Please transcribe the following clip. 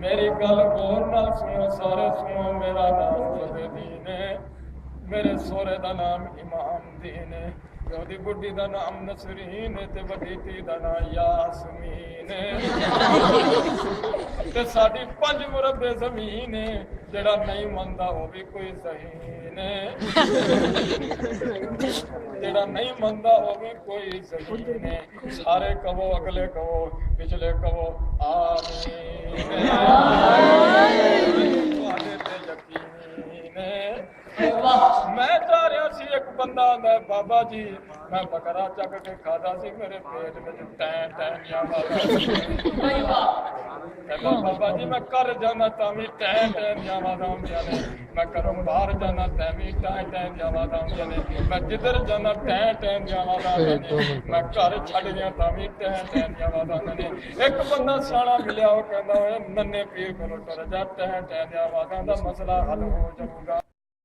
मेरी गल गौर नाल सुनो, सारे सुनो। मेरा नाम दीन है, मेरे सोरे दा नाम इमाम दीन है, ओदी बुढ़ी दा नाम नसरीन है, ते वड्डी धी दा नाम यासमीन है, ते साडी 5 मुरब्बे जमीन है, जेड़ा नहीं मनदा वो भी कोई ज़हीन है, जेड़ा नहीं मनदा वो भी कोई ज़हीन है। सारे कहो, अगले कहो, पिछले कहो आमीन। तुहाडे ते यकीन है, मैं जा रहा सी एक बंदा आंदा बाबा जी मैं बकरा चक के खादा सी मेरे पेट में टैं टैं कहता बाबा जी मैं घर जाना तावी टैं टैं आवाज़ ने मैं घरों बाहर जाना तैवी टैं टैं आवाज़ ने मैं जिधर जाना टैं टैं आवाज़ ने मैं घर छड़ गया तावी टैं टैं आवाज़ ने एक बंदा सियाना मिलिया वो कहता नन्हे पीर को टुर जा टैं टैं आवाज़ का मसला हल हो जाऊगा